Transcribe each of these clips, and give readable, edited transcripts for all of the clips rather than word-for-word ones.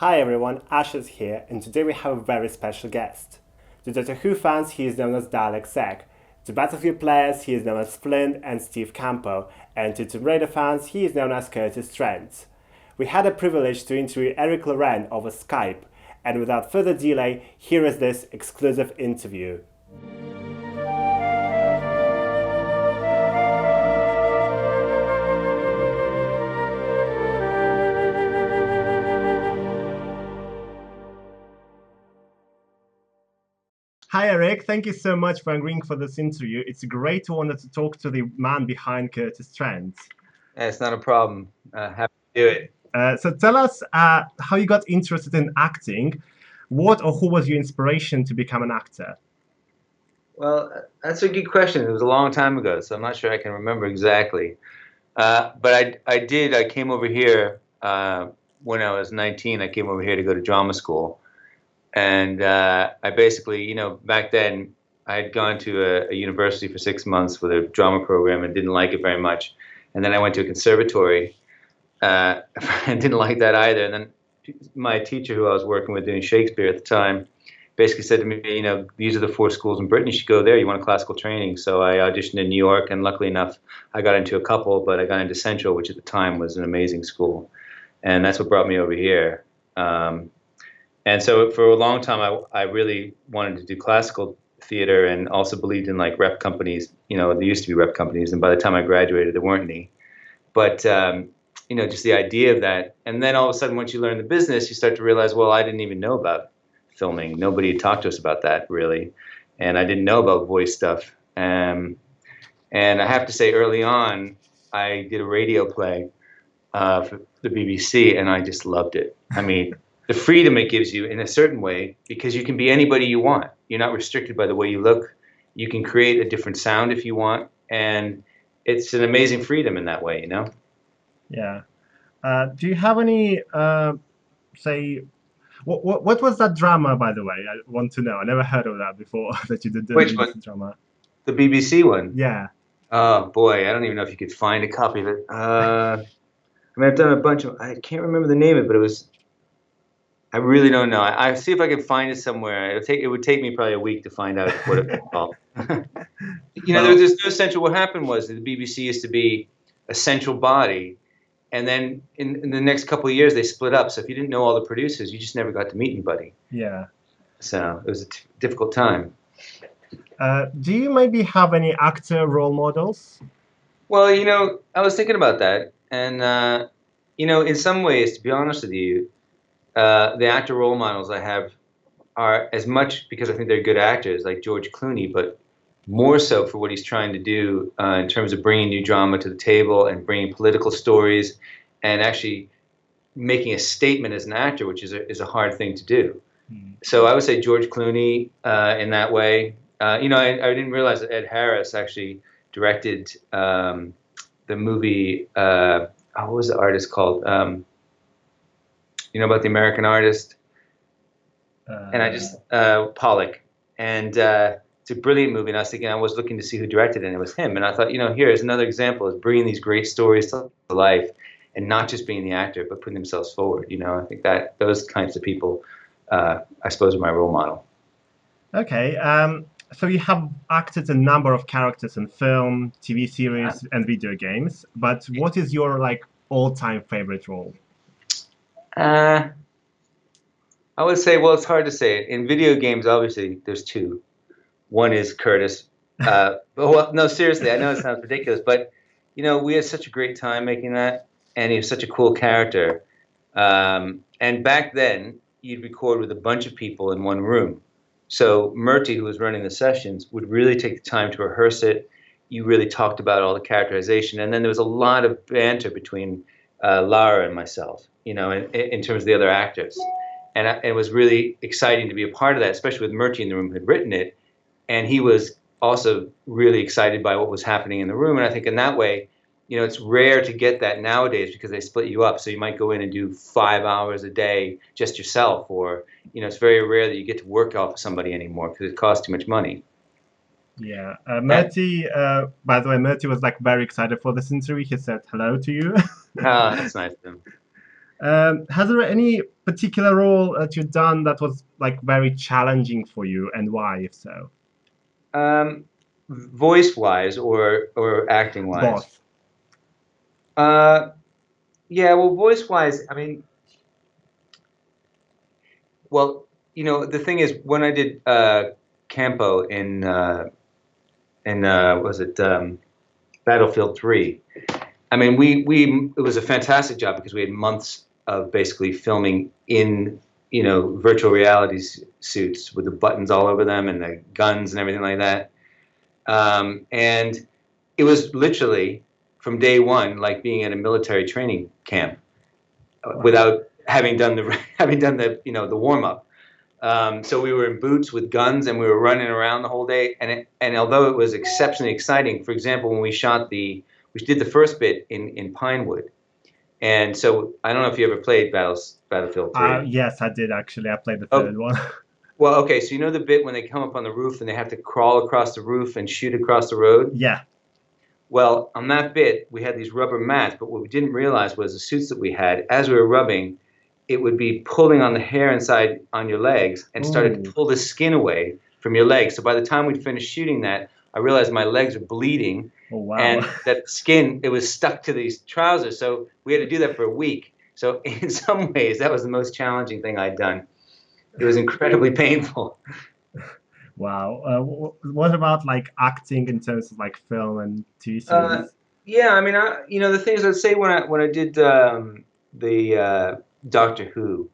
Hi everyone, Ash is here, and today we have a very special guest. To Doctor Who fans, he is known as Dalek Sec. To Battlefield players, he is known as Flint and Steve Campo, and to Tomb Raider fans, he is known as Kurtis Trent. We had the privilege to interview Eric Loren over Skype, and without further delay, here is this exclusive interview. Hi Eric, thank you so much for agreeing for this interview. It's a great honor to talk to the man behind Kurtis Trent. It's not a problem. Happy to do it. So tell us how you got interested in acting. What or who was your inspiration to become an actor? Well, that's a good question. It was a long time ago, so I'm not sure I can remember exactly. But I came over here when I was 19. I came over here to go to drama school. And I basically, back then I had gone to a university for 6 months with a drama program and didn't like it very much. And then I went to a conservatory and didn't like that either. And then my teacher, who I was working with doing Shakespeare at the time, basically said to me, these are the 4 schools in Britain. You should go there. You want classical training. So I auditioned in New York, and luckily enough, I got into a couple, but I got into Central, which at the time was an amazing school. And that's what brought me over here. And so for a long time, I really wanted to do classical theater and also believed in like rep companies. There used to be rep companies, and by the time I graduated, there weren't any. But, just the idea of that. And then all of a sudden, once you learn the business, you start to realize, well, I didn't even know about filming. Nobody had talked to us about that, really. And I didn't know about voice stuff. And I have to say, early on, I did a radio play for the BBC, and I just loved it. I mean, the freedom it gives you in a certain way, because you can be anybody you want. You're not restricted by the way you look. You can create a different sound if you want, and it's an amazing freedom in that way, Yeah. Do you have any, say, what was that drama, by the way? I want to know. I never heard of that before, that you did the Which BBC one? drama. The BBC one? Yeah. Oh, boy, I don't even know if you could find a copy of it. I've done a bunch of, I can't remember the name of it, but I really don't know. I see if I can find it somewhere. It would take me probably a week to find out what it was called. There's no central. What happened was that the BBC used to be a central body, and then in the next couple of years they split up. So if you didn't know all the producers, you just never got to meet anybody. Yeah. So it was a difficult time. Do you maybe have any actor role models? Well, I was thinking about that, and in some ways, to be honest with you, the actor role models I have are as much because I think they're good actors, like George Clooney, but more so for what he's trying to do in terms of bringing new drama to the table and bringing political stories and actually making a statement as an actor, which is a hard thing to do. So I would say George Clooney in that way. I didn't realize that Ed Harris actually directed the movie, what was the artist called? About the American artist, and I just Pollock, and it's a brilliant movie. And I was thinking, I was looking to see who directed it, and it was him. And I thought, here's another example of bringing these great stories to life, and not just being the actor, but putting themselves forward. I think that those kinds of people, I suppose, are my role model. Okay. So you have acted a number of characters in film, TV series, and video games. But what is your all-time favorite role? I would say, well, it's hard to say. In video games, obviously, there's 2. One is Kurtis. Well, no, seriously, I know it sounds ridiculous, but we had such a great time making that, and he was such a cool character. And back then, you'd record with a bunch of people in one room. So Murty, who was running the sessions, would really take the time to rehearse it. You really talked about all the characterization, and then there was a lot of banter between Lara and myself, in terms of the other actors. And it was really exciting to be a part of that, especially with Murty in the room who had written it. And he was also really excited by what was happening in the room. And I think in that way, it's rare to get that nowadays because they split you up. So you might go in and do 5 hours a day just yourself, or, it's very rare that you get to work off of somebody anymore because it costs too much money. Yeah. Murty, by the way, Murty was very excited for this interview. He said hello to you. That's nice of him. Has there any particular role that you've done that was like very challenging for you, and why, if so? Voice wise or acting wise? Both. Uh, yeah, well, voice wise, I mean, well, the thing is, when I did Campo in was it Battlefield 3? I mean, we it was a fantastic job because we had months of basically filming in virtual reality suits with the buttons all over them and the guns and everything like that. And it was literally from day one like being at a military training camp without having done the the warm up. So we were in boots with guns and we were running around the whole day. And although it was exceptionally exciting, for example, when we did the first bit in Pinewood. And so I don't know if you ever played Battlefield 3. Yes, I did actually. I played the Oh, third one. well, okay. So you know the bit when they come up on the roof and they have to crawl across the roof and shoot across the road? Yeah. Well, on that bit, we had these rubber mats, but what we didn't realize was the suits that we had, as we were rubbing, it would be pulling on the hair inside on your legs and started to Ooh. pull the skin away from your legs. So by the time we'd finished shooting that, I realized my legs were bleeding Oh wow. and that skin, it was stuck to these trousers. So we had to do that for a week. So in some ways, that was the most challenging thing I'd done. It was incredibly painful. Wow. What about like acting in terms of like film and TV Uh, series? yeah, I mean, the things I'd say when I did the Doctor Who,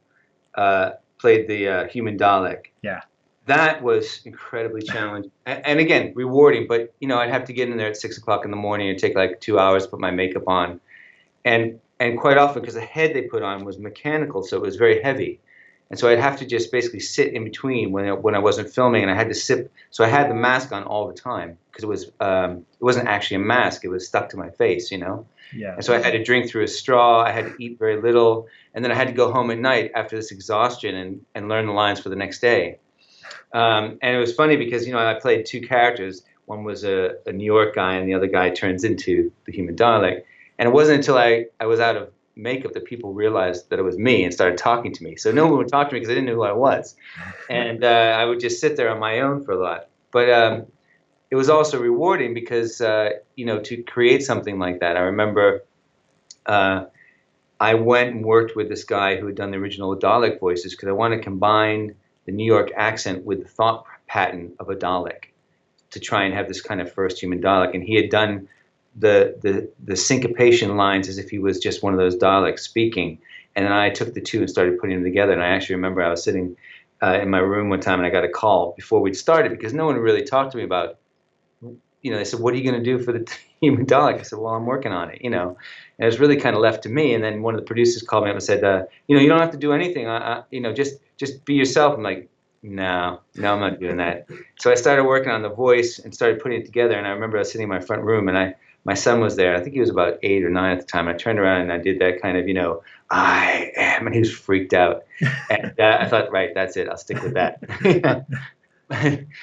played the human Dalek. Yeah. That was incredibly challenging and again rewarding. But I'd have to get in there at 6 o'clock in the morning and take like 2 hours to put my makeup on, and quite often because the head they put on was mechanical, so it was very heavy. And so I'd have to just basically sit in between when I wasn't filming, and I had to sit. So I had the mask on all the time because it wasn't actually a mask; it was stuck to my face, Yeah. And so I had to drink through a straw. I had to eat very little, and then I had to go home at night after this exhaustion and learn the lines for the next day. And it was funny because I played two characters. One was a New York guy, and the other guy turns into the human Dalek. And it wasn't until I was out of makeup that people realized that it was me and started talking to me. So no one would talk to me because they didn't know who I was. And I would just sit there on my own for a lot. But it was also rewarding because, to create something like that. I remember I went and worked with this guy who had done the original Dalek voices because I wanted to combine the New York accent with the thought pattern of a Dalek to try and have this kind of first human Dalek. And he had done the syncopation lines as if he was just one of those Daleks speaking. And then I took the two and started putting them together. And I actually remember I was sitting in my room one time and I got a call before we'd started because no one really talked to me about, they said, what are you going to do for the human Dalek? I said, well, I'm working on it, And it was really kind of left to me. And then one of the producers called me up and said, you don't have to do anything. Just be yourself. I'm like, no, I'm not doing that. So I started working on the voice and started putting it together. And I remember I was sitting in my front room and my son was there. I think he was about 8 or 9 at the time. I turned around and I did that kind of, I am, and he was freaked out. And I thought, right, that's it. I'll stick with that.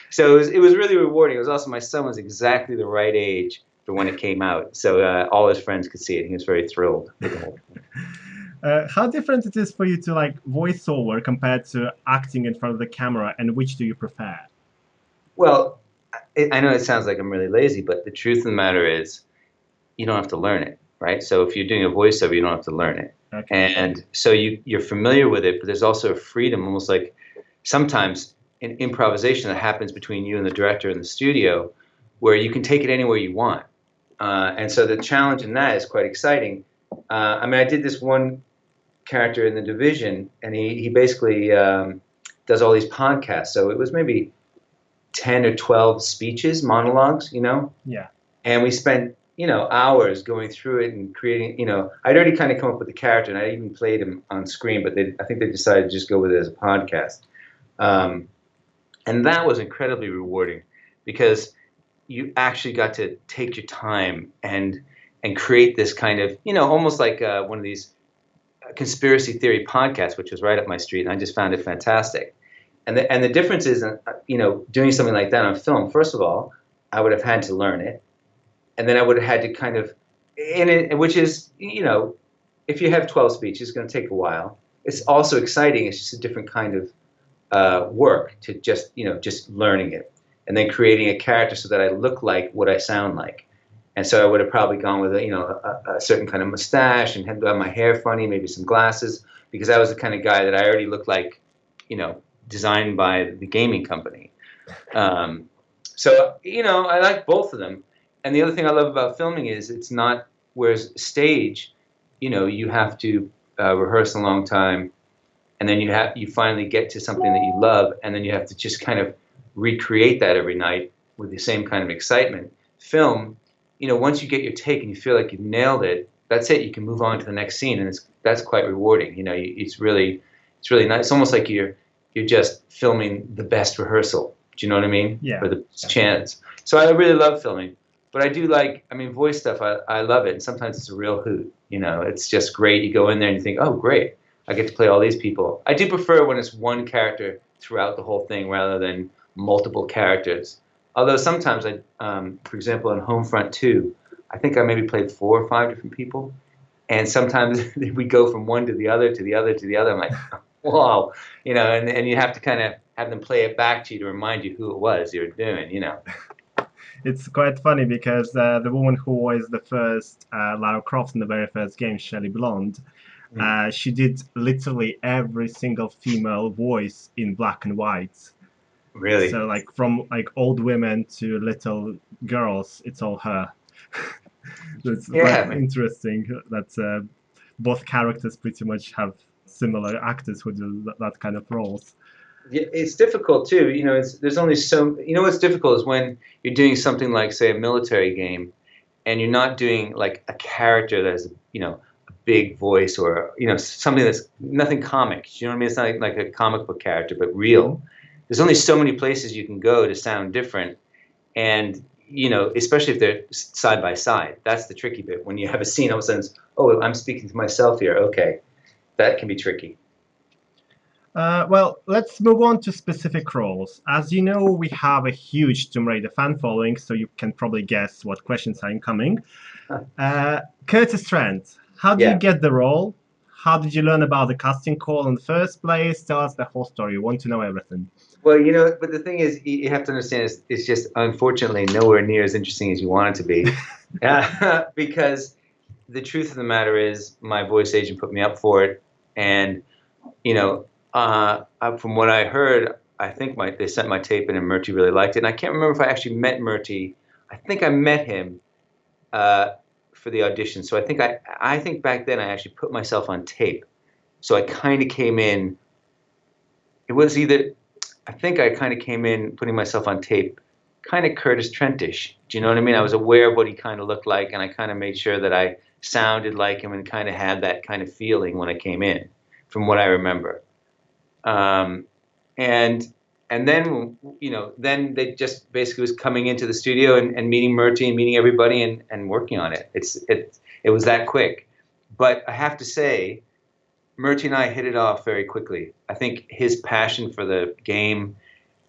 So it was really rewarding. It was also my son was exactly the right age for when it came out, so all his friends could see it. He was very thrilled with the whole thing. How different it is for you to like voiceover compared to acting in front of the camera, and which do you prefer? Well, I know it sounds like I'm really lazy, but the truth of the matter is, you don't have to learn it, right? So if you're doing a voiceover, you don't have to learn it, Okay. and so you're familiar with it. But there's also a freedom, almost like sometimes an improvisation that happens between you and the director in the studio, where you can take it anywhere you want. And so the challenge in that is quite exciting. I mean, I did this one character in The Division, and he basically does all these podcasts. So it was maybe 10 or 12 speeches, monologues, Yeah. And we spent, hours going through it and creating, I'd already kind of come up with the character, and I even played him on screen, but I think they decided to just go with it as a podcast. And that was incredibly rewarding because you actually got to take your time and create this kind of, almost like one of these conspiracy theory podcasts, which was right up my street, and I just found it fantastic. And the difference is, doing something like that on film. First of all, I would have had to learn it, and then I would have had to kind of, which is, if you have 12 speeches, it's going to take a while. It's also exciting. It's just a different kind of work to just learning it and then creating a character so that I look like what I sound like. And so I would have probably gone with a certain kind of mustache and had my hair funny, maybe some glasses, because I was the kind of guy that I already looked like, designed by the gaming company. So I like both of them. And the other thing I love about filming is it's not, whereas stage, you have to rehearse a long time, and then you finally get to something that you love, and then you have to just kind of recreate that every night with the same kind of excitement. Film, once you get your take and you feel like you've nailed it, that's it. You can move on to the next scene, and that's quite rewarding. It's really nice. It's almost like you're just filming the best rehearsal. Do you know what I mean? Yeah. For the chance. So I really love filming. But I do voice stuff, I love it. And sometimes it's a real hoot. It's just great. You go in there and you think, oh, great, I get to play all these people. I do prefer when it's one character throughout the whole thing rather than multiple characters. Although sometimes for example, in Homefront 2, I think I maybe played 4 or 5 different people. And sometimes we go from one to the other, to the other, to the other. I'm like, wow, and you have to kind of have them play it back to you to remind you who it was you were doing, It's quite funny because the woman who was the first Lara Croft in the very first game, Shelley Blonde, she did literally every single female voice in black and white. Really? So from old women to little girls, it's all her. It's quite interesting that both characters pretty much have similar actors who do that kind of roles. Yeah, it's difficult too. There's only so. What's difficult is when you're doing something like, say, a military game, and you're not doing like a character that has a big voice or something that's nothing comic. You know what I mean? It's not like a comic book character, but real. There's only so many places you can go to sound different, and especially if they're side by side. That's the tricky bit. When you have a scene, all of a sudden, oh, I'm speaking to myself here. Okay, that can be tricky. Well, let's move on to specific roles. As you know, we have a huge Tomb Raider fan following, so you can probably guess what questions are incoming. Kurtis Trent, how did you get the role? How did you learn about the casting call in the first place? Tell us the whole story. We want to know everything. Well, but the thing is, you have to understand, it's just unfortunately nowhere near as interesting as you want it to be. Because the truth of the matter is my voice agent put me up for it. And, from what I heard, I think they sent my tape in and Murty really liked it. And I can't remember if I actually met Murty. I think I met him for the audition. So I think back then I actually put myself on tape. So I kind of came in. It was I think I kind of came in putting myself on tape, kind of Kurtis Trent-ish. Do you know what I mean? I was aware of what he kind of looked like, and I kind of made sure that I sounded like him and kind of had that kind of feeling when I came in, from what I remember. And then, then they just basically was coming into the studio and meeting Murty and meeting everybody and working on it. It was that quick. But I have to say, Murty and I hit it off very quickly. I think his passion for the game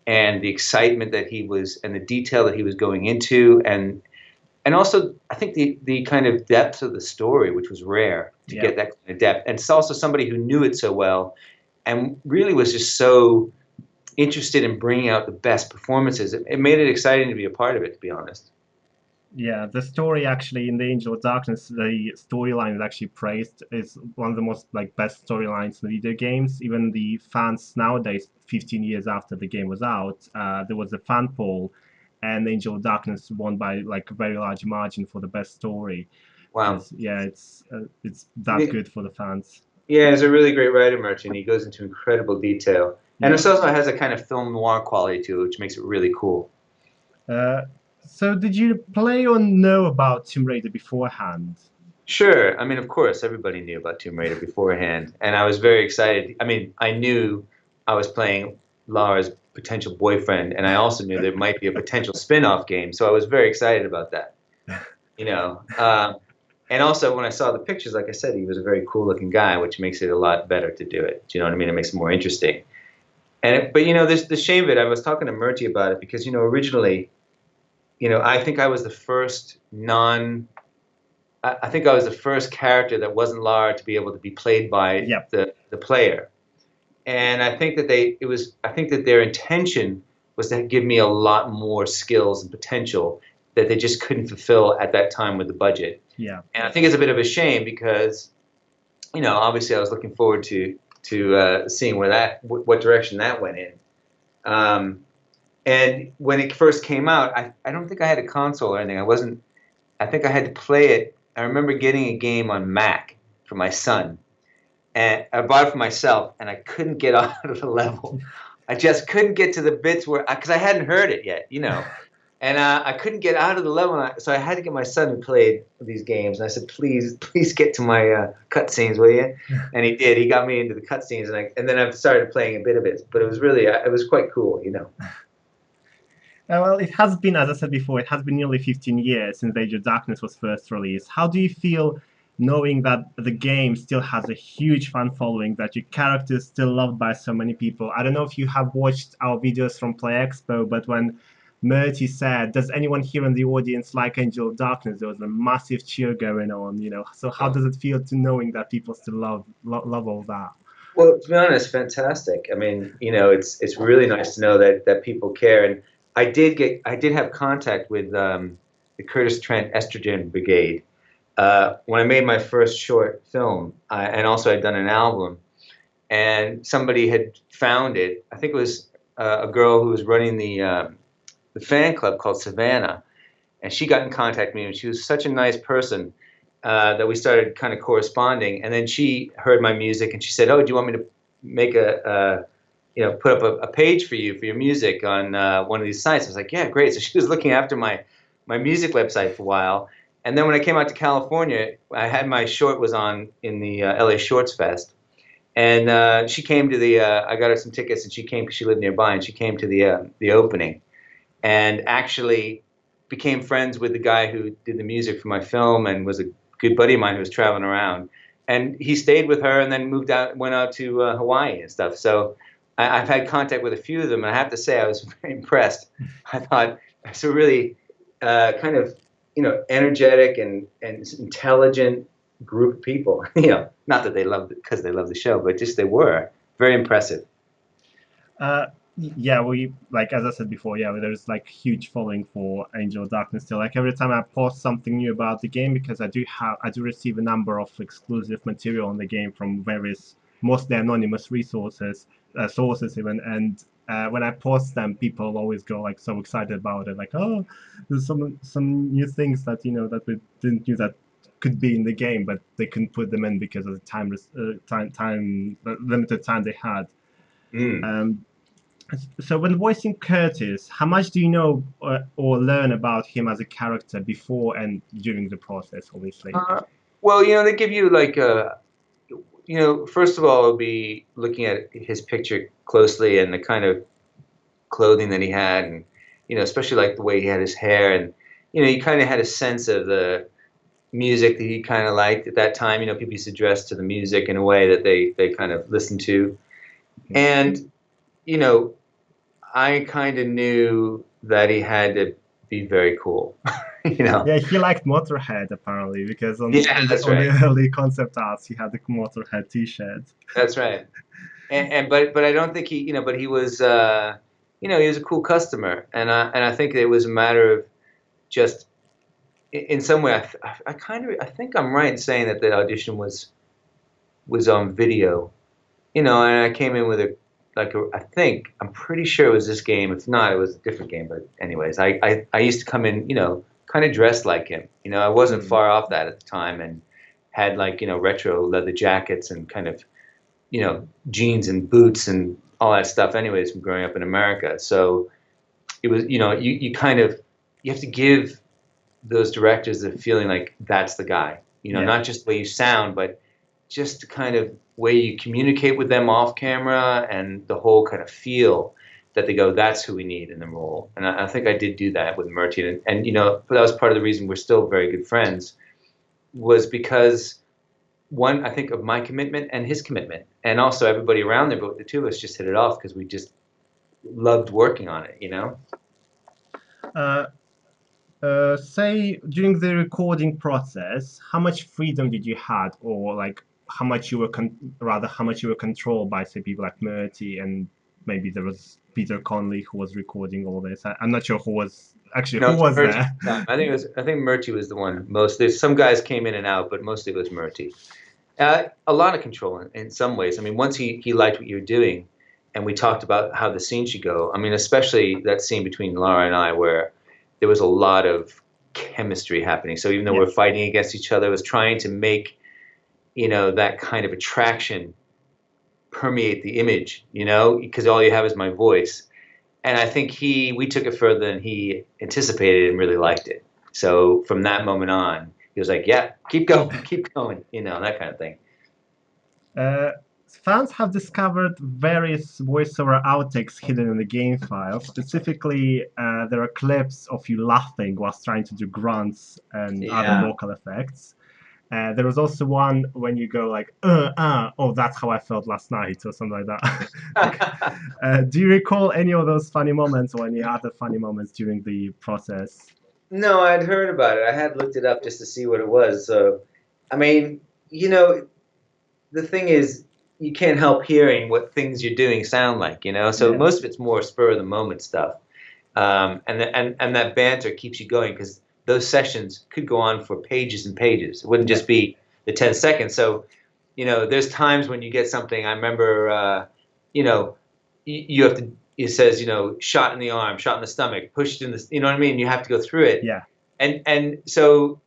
and the excitement that he was, and the detail that he was going into, and also I think the kind of depth of the story, which was rare to get that kind of depth. And it's also somebody who knew it so well and really was just so interested in bringing out the best performances. It made it exciting to be a part of it, to be honest. Yeah, the story actually in the Angel of Darkness, the storyline is actually praised. It's one of the most best storylines in video games. Even the fans nowadays, 15 years after the game was out, there was a fan poll, and Angel of Darkness won by a very large margin for the best story. Wow. Yeah, it's that good for the fans. Yeah, he's a really great writer, Murty, and he goes into incredible detail. And it also has a kind of film noir quality to it, which makes it really cool. So did you play or know about Tomb Raider beforehand? Sure. I mean, of course, everybody knew about Tomb Raider beforehand. And I was very excited. I mean, I knew I was playing Lara's potential boyfriend, and I also knew there might be a potential spin-off game. So I was very excited about that. And also, when I saw the pictures, like I said, he was a very cool-looking guy, which makes it a lot better to do it. Do you know what I mean? It makes it more interesting. But there's the shame of it. I was talking to Murty about it because, originally, I think I was the first I think I was the first character that wasn't Lara to be able to be played by Yep. the player. And I think that I think that their intention was to give me a lot more skills and potential that they just couldn't fulfill at that time with the budget. Yeah. And I think it's a bit of a shame because, obviously I was looking forward to seeing what direction that went in. And when it first came out, I don't think I had a console or anything. I think I had to play it. I remember getting a game on Mac for my son. And I bought it for myself, and I couldn't get out of the level. I just couldn't get to the bits because I hadn't heard it yet, And I couldn't get out of the level, so I had to get my son who played these games. And I said, please get to my cutscenes, will you? And he did. He got me into the cutscenes, and then I started playing a bit of it. But it was quite cool, Well, it has been, as I said before, it has been nearly 15 years since Age of Darkness was first released. How do you feel knowing that the game still has a huge fan following, that your character is still loved by so many people? I don't know if you have watched our videos from Play Expo, but when Murty said, does anyone here in the audience like Angel of Darkness, there was a massive cheer going on, So how does it feel to knowing that people still love all that? Well, to be honest, fantastic. I mean, it's really nice to know that people care. And I did have contact with the Kurtis Trent Estrogen Brigade when I made my first short film, and also I'd done an album. And somebody had found it. I think it was a girl who was running the fan club called Savannah, and she got in contact with me. And she was such a nice person that we started kind of corresponding. And then she heard my music, and she said, "Oh, do you want me to make put up a page for your music on one of these sites?" I was like, "Yeah, great." So she was looking after my music website for a while. And then when I came out to California, I had my short was on in the LA Shorts Fest. And she came to I got her some tickets, and she came because she lived nearby, and she came to the opening and actually became friends with the guy who did the music for my film and was a good buddy of mine who was traveling around. And he stayed with her and then went out to Hawaii and stuff. So I've had contact with a few of them, and I have to say I was very impressed. I thought it's a really kind of energetic and intelligent group of people. Not that they loved it because they loved the show, but just they were very impressive. Yeah, as I said before, there's huge following for Angel of Darkness still. Every time I post something new about the game, because I do receive a number of exclusive material on the game from various, mostly anonymous sources even, and when I post them, people always go so excited about it, oh, there's some new things that that we didn't know that could be in the game, but they couldn't put them in because of the limited time they had. So when voicing Kurtis, how much do you know or learn about him as a character before and during the process, obviously? Well, they give you first of all, it'll be looking at his picture closely and the kind of clothing that he had, and especially the way he had his hair, and you kind of had a sense of the music that he kind of liked at that time. People used to dress to the music in a way that they kind of listened to, and I kind of knew that he had to be very cool. Yeah, he liked Motorhead apparently, because on the early concept arts he had the Motorhead T-shirt. That's right. But I don't think but he was he was a cool customer, and I think it was a matter of just in some way I think I'm right in saying that the audition was on video, and I came in with I'm pretty sure it was this game. If not, it was a different game. But anyways, I used to come in, kind of dressed like him. I wasn't far off that at the time, and had retro leather jackets and kind of, jeans and boots and all that stuff. Anyways, from growing up in America, so it was, you kind of have to give those directors the feeling like that's the guy. Not just the way you sound, but just the kind of way you communicate with them off camera and the whole kind of feel that they go, that's who we need in the role. And I think I did do that with Murty. And that was part of the reason we're still very good friends, was because, one, I think of my commitment and his commitment. And also everybody around there, but the two of us just hit it off because we just loved working on it, say during the recording process, how much freedom did you had, or like how much you were how much you were controlled by say people like Murty, and maybe there was Peter Conley who was recording all this. I'm not sure who was actually No, who it's was Murty there. at the time. I think Murty was the one most. There's some guys came in and out, but mostly it was Murty. A lot of control in some ways. I mean, once he liked what you were doing, and we talked about how the scene should go. I mean, especially that scene between Laura and I, where there was a lot of chemistry happening. So even though Yeah. we're fighting against each other, it was trying to make that kind of attraction permeate the image. Because all you have is my voice. And I think we took it further than he anticipated and really liked it. So from that moment on, he was like, "Yeah, keep going, keep going," that kind of thing. Fans have discovered various voiceover outtakes hidden in the game file. Specifically, there are clips of you laughing whilst trying to do grunts and other Yeah. vocal effects. There was also one when you go like, oh, that's how I felt last night, or something like that. Do you recall any of those funny moments or any other funny moments during the process? No, I'd heard about it. I had looked it up just to see what it was. So, I mean, the thing is, you can't help hearing what things you're doing sound like, So Yeah. most of it's more spur of the moment stuff, and that banter keeps you going because those sessions could go on for pages and pages. It wouldn't just be the 10 seconds. So, there's times when you get something. I remember, you have to. It says, shot in the arm, shot in the stomach, pushed in the. You know what I mean? You have to go through it. Yeah. And so,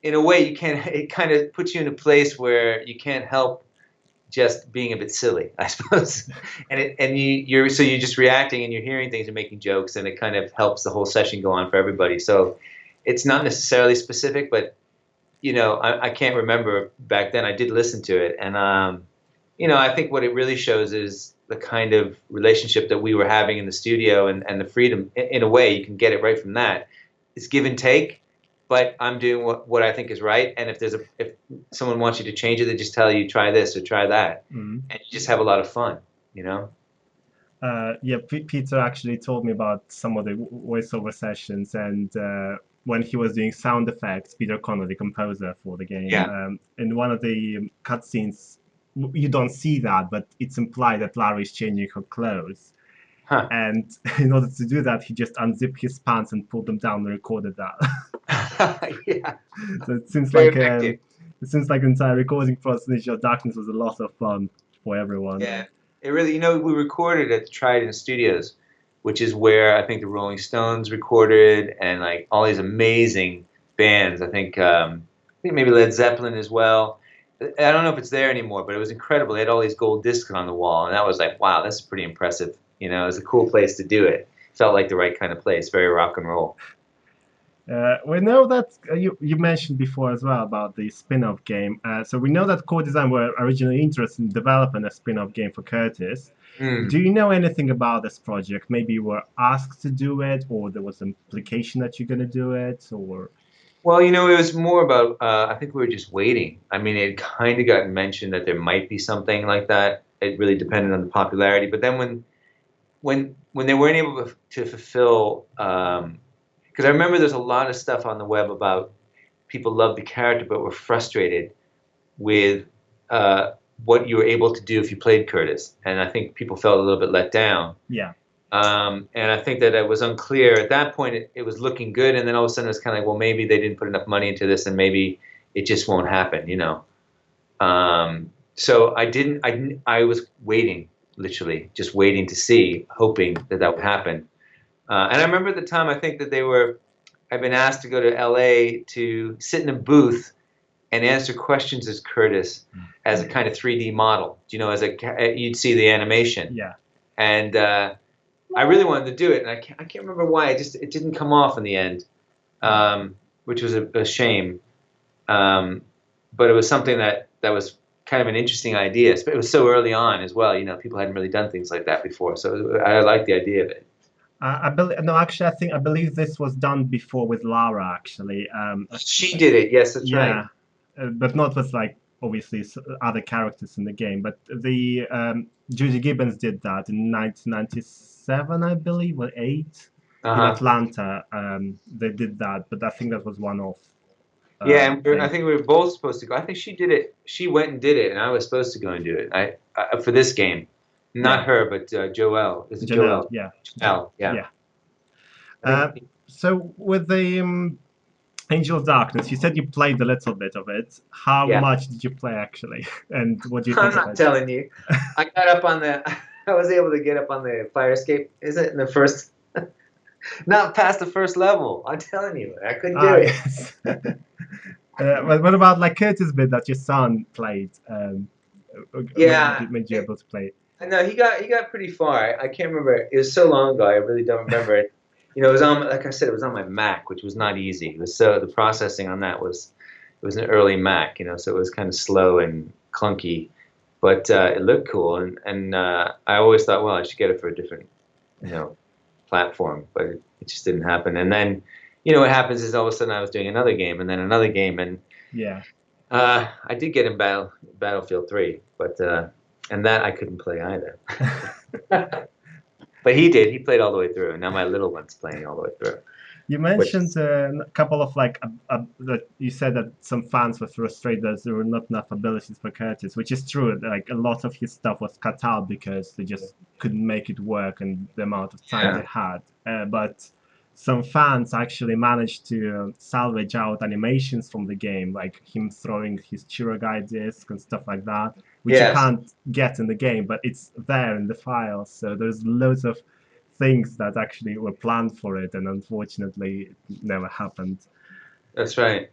in a way, it kind of puts you in a place where you can't help just being a bit silly, I suppose. You're just reacting and you're hearing things and making jokes, and it kind of helps the whole session go on for everybody. So it's not necessarily specific, but I can't remember back then. I did listen to it, and I think what it really shows is the kind of relationship that we were having in the studio, and the freedom. In a way, you can get it right from that. It's give and take. But I'm doing what I think is right, and if someone wants you to change it, they just tell you try this or try that, and you just have a lot of fun, Yeah, Peter actually told me about some of the voiceover sessions, and when he was doing sound effects, Peter Connor, the composer for the game, in one of the cutscenes, you don't see that, but it's implied that Larry's changing her clothes. Huh. And in order to do that, he just unzipped his pants and pulled them down and recorded that. Yeah. So it seems Very like effective. the entire recording process in Age of Darkness was a lot of fun for everyone. Yeah. It really, we recorded at the Trident Studios, which is where I think the Rolling Stones recorded, and like all these amazing bands. I think maybe Led Zeppelin as well. I don't know if it's there anymore, but it was incredible. They had all these gold discs on the wall, and that was like, wow, that's pretty impressive. It was a cool place to do it. Felt like the right kind of place, very rock and roll. We know that you mentioned before as well about the spin-off game. So we know that Core Design were originally interested in developing a spin-off game for Kurtis. Do you know anything about this project? Maybe you were asked to do it, or there was an implication that you're going to do it, or... Well, it was more about, I think we were just waiting. I mean, it kind of got mentioned that there might be something like that. It really depended on the popularity. But then when they weren't able to fulfill, because I remember there's a lot of stuff on the web about people loved the character but were frustrated with what you were able to do if you played Kurtis. And I think people felt a little bit let down. Yeah. And I think that it was unclear. At that point, it was looking good, and then all of a sudden it was kind of like, well, maybe they didn't put enough money into this, and maybe it just won't happen, So I was waiting, literally, just waiting to see, hoping that would happen. And I remember at the time, I think that I'd been asked to go to LA to sit in a booth and answer questions as Kurtis, as a kind of 3D model, you'd see the animation. Yeah. And I really wanted to do it, and I can't remember why. It didn't come off in the end, which was a shame. But it was something that was kind of an interesting idea. It was so early on as well. People hadn't really done things like that before, so I liked the idea of it. I believe this was done before with Lara. Actually, she did it. Yes, that's right. But not with obviously other characters in the game. But the Judy Gibbons did that in 1997, I believe, or 8. in Atlanta. They did that, but I think that was one-off. Yeah, and I think we were both supposed to go. I think she did it. She went and did it, and I was supposed to go and do it. I for this game, not her, but Joelle. Is it Joelle? Yeah. Joelle, yeah. So with the Angel of Darkness, you said you played a little bit of it. How much did you play actually, and what do you think I'm not telling you. I got up on the. I was able to get up on the fire escape. Is it in the first? Not past the first level. I'm telling you, I couldn't do it. Yes. But what about like Kurtis' bit that your son played? Made you able to play it? No, he got pretty far. I can't remember. It was so long ago. I really don't remember it. It was on, like I said, it was on my Mac, which was not easy. It was the processing on that was an early Mac, so it was kind of slow and clunky, but it looked cool. And I always thought, well, I should get it for a different, platform, but it just didn't happen. And then, what happens is all of a sudden I was doing another game and then another game, and I did get in Battlefield 3, but and that I couldn't play either. But he did. He played all the way through, and now my little one's playing all the way through. You mentioned a couple of that you said that some fans were frustrated that there were not enough abilities for Kurtis, which is true. Like a lot of his stuff was cut out because they just couldn't make it work and the amount of time they had. But some fans actually managed to salvage out animations from the game, like him throwing his Chiragai disc and stuff like that, which you can't get in the game, but it's there in the files. So there's loads of things that actually were planned for it, and unfortunately it never happened. That's right.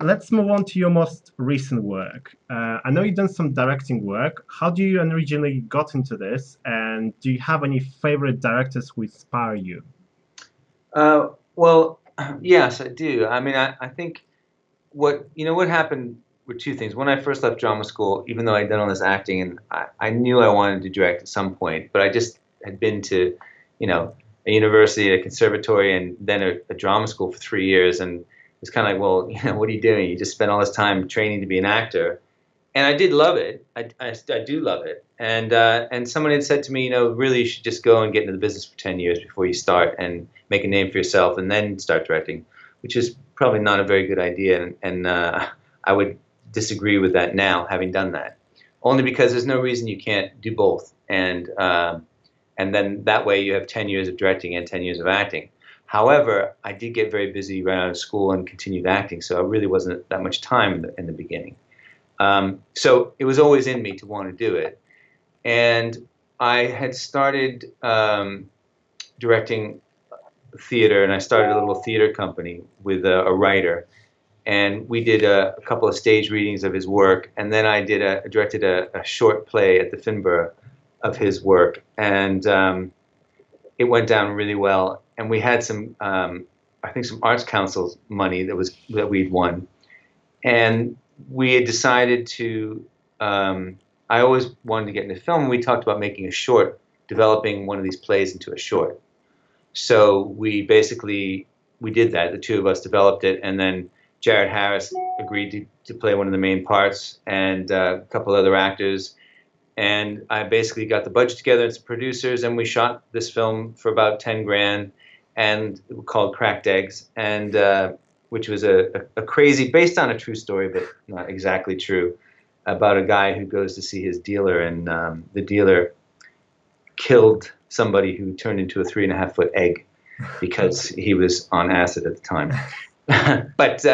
Let's move on to your most recent work. I know you've done some directing work. How do you originally got into this, and do you have any favorite directors who inspire you? Well, yes, I do. I mean, I think what happened were two things. When I first left drama school, even though I'd done all this acting, and I knew I wanted to direct at some point, but I just had been to, a university, a conservatory, and then a drama school for 3 years, and it's kind of like, well, what are you doing? You just spent all this time training to be an actor. And I did love it. I do love it. And someone had said to me, really you should just go and get into the business for 10 years before you start and make a name for yourself and then start directing, which is probably not a very good idea. And I would disagree with that now, having done that, only because there's no reason you can't do both. And then that way you have 10 years of directing and 10 years of acting. However, I did get very busy right out of school and continued acting, so it really wasn't that much time in the beginning. So it was always in me to want to do it. And I had started directing theater, and I started a little theater company with a writer. And we did a couple of stage readings of his work, and then I directed a short play at the Finborough of his work. And it went down really well. And we had some, I think some Arts Council money that we'd won. And we had decided to, I always wanted to get into film, and we talked about making a short, developing one of these plays into a short. So we did that. The two of us developed it, and then Jared Harris agreed to play one of the main parts, and a couple other actors. And I basically got the budget together and some producers, and we shot this film for about 10 grand, and it was called Cracked Eggs, and which was a crazy, based on a true story, but not exactly true, about a guy who goes to see his dealer, and the dealer killed somebody who turned into a 3.5-foot egg because he was on acid at the time. But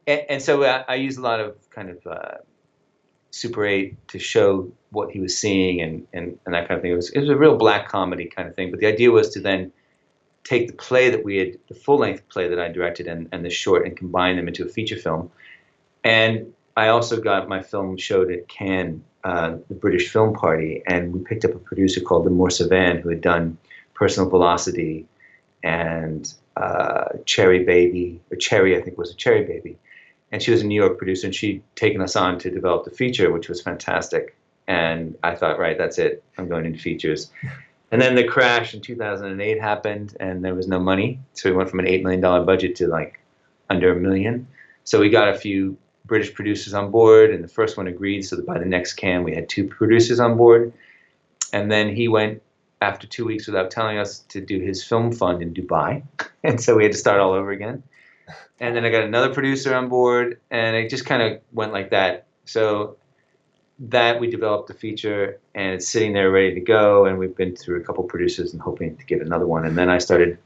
and so I used a lot of kind of Super 8 to show what he was seeing and that kind of thing. It was a real black comedy kind of thing. But the idea was to then take the play that we had, the full-length play that I directed and the short, and combine them into a feature film. And I also got my film showed at Cannes, the British Film Party, and we picked up a producer called Limor Savan, who had done Personal Velocity and Cherry Baby, or Cherry, I think was a Cherry Baby. And she was a New York producer, and she'd taken us on to develop the feature, which was fantastic. And I thought, right, that's it. I'm going into features. And then the crash in 2008 happened, and there was no money. So we went from an $8 million budget to like under $1 million. So we got a few British producers on board, and the first one agreed. So that by the next Cannes, we had 2 producers on board. And then he went after 2 weeks without telling us to do his film fund in Dubai. And so we had to start all over again. And then I got another producer on board, and it just kind of went like that. So that we developed the feature, and it's sitting there ready to go. And we've been through a couple producers and hoping to get another one. And then I started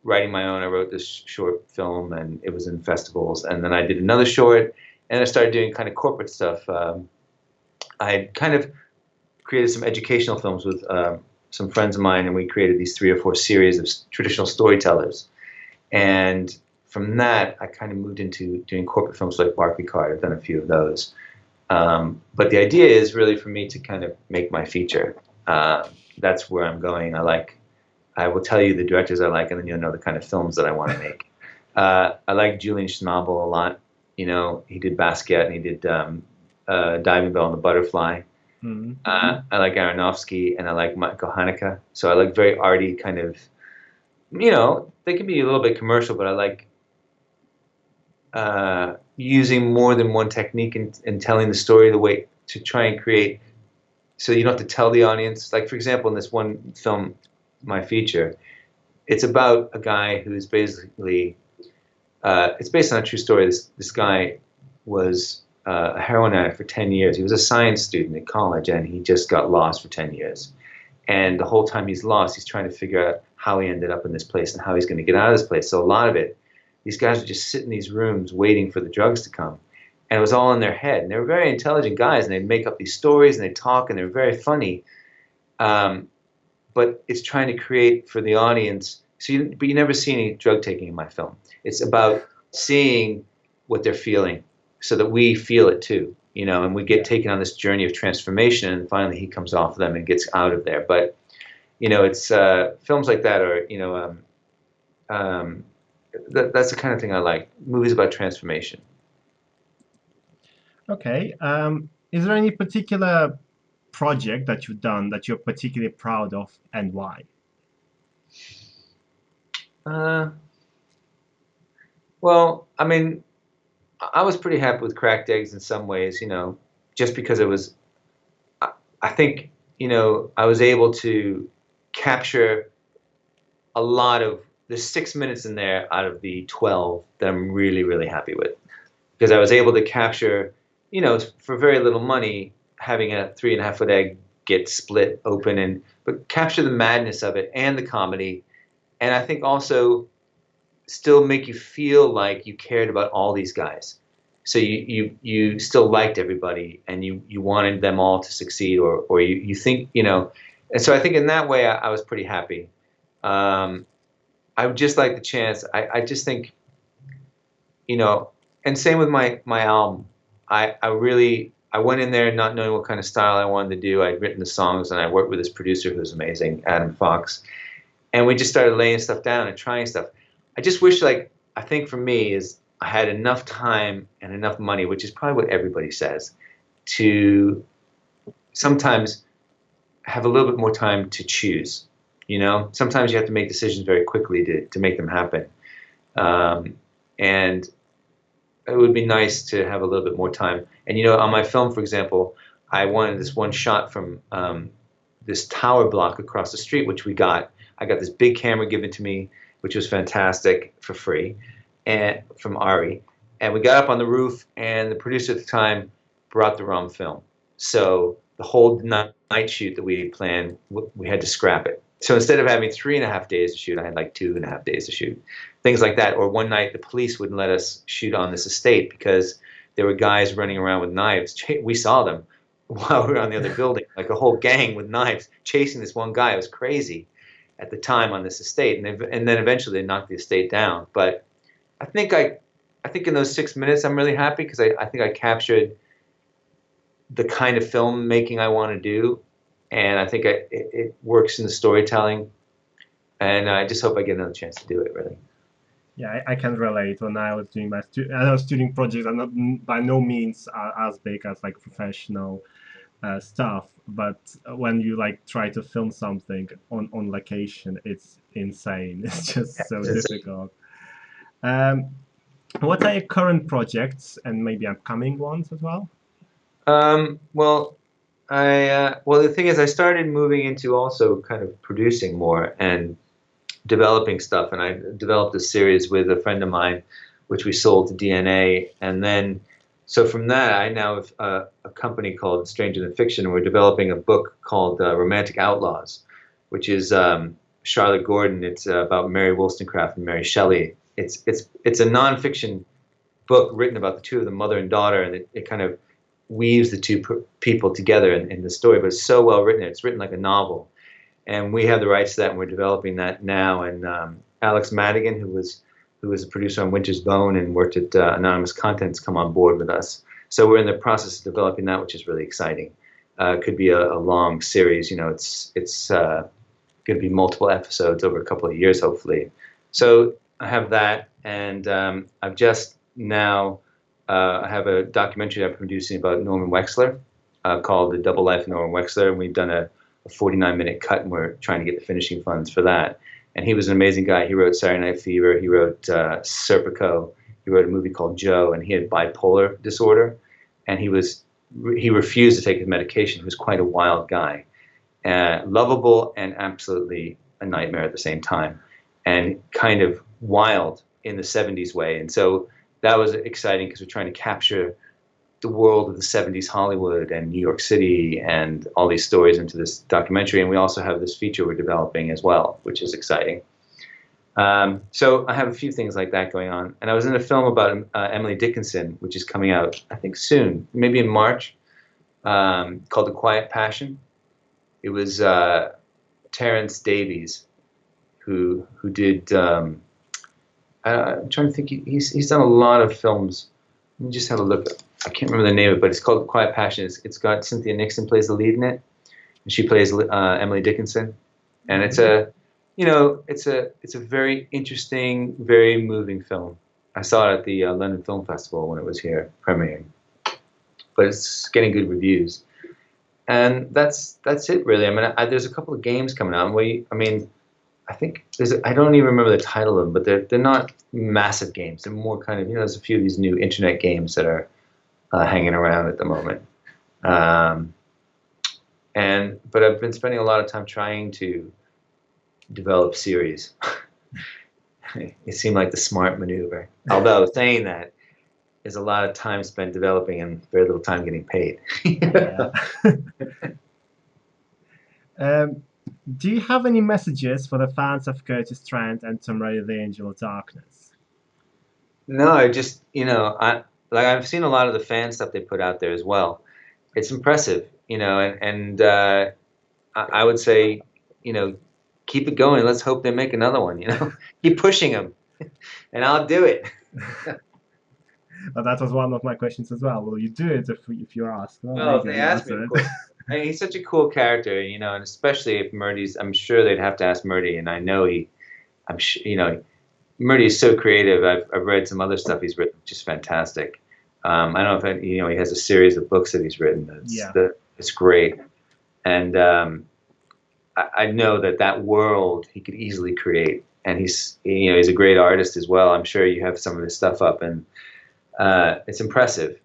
writing my own. I wrote this short film, and it was in festivals. And then I did another short, and I started doing kind of corporate stuff. I kind of created some educational films with some friends of mine, and we created these 3 or 4 series of traditional storytellers. And from that, I kind of moved into doing corporate films like Barclay Card. I've done a few of those. But the idea is really for me to kind of make my feature. That's where I'm going. I will tell you the directors I like, and then you'll know the kind of films that I want to make. I like Julian Schnabel a lot. You know, he did Basquiat, and he did Diving Bell and the Butterfly. Mm-hmm. I like Aronofsky, and I like Michael Haneke. So I like very arty kind of, you know, they can be a little bit commercial, but I like using more than one technique in telling the story the way to try and create, so you don't have to tell the audience. Like, for example, in this one film, my feature, it's about a guy who's basically, it's based on a true story. This guy was a heroin addict for 10 years. He was a science student at college, and he just got lost for 10 years. And the whole time he's lost, he's trying to figure out how he ended up in this place and how he's going to get out of this place. So a lot of it, these guys would just sit in these rooms waiting for the drugs to come. And it was all in their head. And they were very intelligent guys, and they'd make up these stories, and they'd talk, and they were very funny. But it's trying to create for the audience. But you never see any drug taking in my film. It's about seeing what they're feeling so that we feel it too, you know, and we get taken on this journey of transformation, and finally he comes off of them and gets out of there. But, you know, it's films like that are, you know, that's the kind of thing I like, movies about transformation. Okay. Is there any particular project that you've done that you're particularly proud of, and why? Well, I mean, I was pretty happy with Cracked Eggs in some ways, you know, just because it was, I think, you know, I was able to capture a lot of, there's 6 minutes in there out of the 12 that I'm really, really happy with. Because I was able to capture, you know, for very little money, having a 3.5-foot egg get split open, but capture the madness of it and the comedy. And I think also still make you feel like you cared about all these guys. So you still liked everybody, and you wanted them all to succeed, or you think, you know. And so I think in that way I was pretty happy. I would just like the chance. I just think, you know, and same with my album. I went in there not knowing what kind of style I wanted to do. I'd written the songs, and I worked with this producer who was amazing, Adam Fox. And we just started laying stuff down and trying stuff. I just wish, like, I think for me is I had enough time and enough money, which is probably what everybody says, to sometimes have a little bit more time to choose. You know, sometimes you have to make decisions very quickly to make them happen. And it would be nice to have a little bit more time. And, you know, on my film, for example, I wanted this one shot from this tower block across the street, which we got. I got this big camera given to me, which was fantastic, for free, and from Ari. And we got up on the roof, and the producer at the time brought the wrong film. So the whole night shoot that we had planned, we had to scrap it. So instead of having 3.5 days to shoot, I had like 2.5 days to shoot. Things like that. Or one night the police wouldn't let us shoot on this estate because there were guys running around with knives. We saw them while we were on the other building, like a whole gang with knives chasing this one guy. It was crazy at the time on this estate. And then eventually they knocked the estate down. But I think in those 6 minutes I'm really happy, because I think I captured the kind of filmmaking I want to do. And I think it works in the storytelling, and I just hope I get another chance to do it, really. Yeah, I can relate. When I was doing my student projects, I'm not by no means as big as like professional stuff, but when you like try to film something on location, it's insane. It's just so difficult. What are your current projects, and maybe upcoming ones as well? Well, Well, the thing is, I started moving into also kind of producing more and developing stuff, and I developed a series with a friend of mine, which we sold to DNA, and then so from that, I now have a company called Stranger Than Fiction, and we're developing a book called Romantic Outlaws, which is Charlotte Gordon. It's about Mary Wollstonecraft and Mary Shelley. It's a nonfiction book written about the two of them, mother and daughter, and it kind of weaves the two people together in the story. But it's so well written; it's written like a novel, and we have the rights to that, and we're developing that now. And Alex Madigan, who was a producer on Winter's Bone and worked at Anonymous Contents, come on board with us. So we're in the process of developing that, which is really exciting. It could be a long series. You know, it's going to be multiple episodes over a couple of years, hopefully. So I have that, and I've just now I have a documentary I'm producing about Norman Wexler called The Double Life of Norman Wexler, and we've done a 49-minute cut, and we're trying to get the finishing funds for that. And he was an amazing guy. He wrote Saturday Night Fever. He wrote Serpico. He wrote a movie called Joe, and he had bipolar disorder, and he refused to take his medication. He was quite a wild guy, lovable and absolutely a nightmare at the same time, and kind of wild in the 70s way. And so that was exciting because we're trying to capture the world of the 70s Hollywood and New York City and all these stories into this documentary. And we also have this feature we're developing as well, which is exciting. So I have a few things like that going on. And I was in a film about Emily Dickinson, which is coming out, I think, soon, maybe in March, called The Quiet Passion. It was Terrence Davies who did, I'm trying to think, he's done a lot of films. Let me just have a look. I can't remember the name of it, but it's called Quiet Passion. It's got Cynthia Nixon plays the lead in it, and she plays Emily Dickinson. And it's a very interesting, very moving film. I saw it at the London Film Festival when it was here premiering, but it's getting good reviews. And that's it really. I mean, there's a couple of games coming out. I think I don't even remember the title of them, but they're not massive games. They're more kind of, there's a few of these new internet games that are hanging around at the moment. But I've been spending a lot of time trying to develop series. It seemed like the smart maneuver. Although saying that, there's a lot of time spent developing and very little time getting paid. Do you have any messages for the fans of Kurtis Trent and Tomb Raider: The Angel of Darkness? No, I just, I've seen a lot of the fan stuff they put out there as well. It's impressive, and I would say, keep it going. Let's hope they make another one, Keep pushing them, and I'll do it. Well, that was one of my questions as well. Will you do it if you're asked? Well, if they ask me, of course. I mean, he's such a cool character, and especially if Murdy's, I'm sure they'd have to ask Murdy, and I know Murdy is so creative. I've read some other stuff he's written, which is fantastic. I don't know if he has a series of books that he's written. It's great, and I know that world he could easily create, and he's a great artist as well. I'm sure you have some of his stuff up, and it's impressive,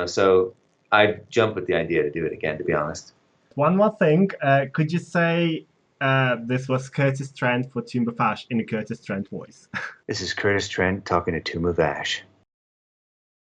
So I'd jump at the idea to do it again, to be honest. One more thing, could you say this was Kurtis Trent for Tomb of Ash in a Kurtis Trent voice? This is Kurtis Trent talking to Tomb of Ash.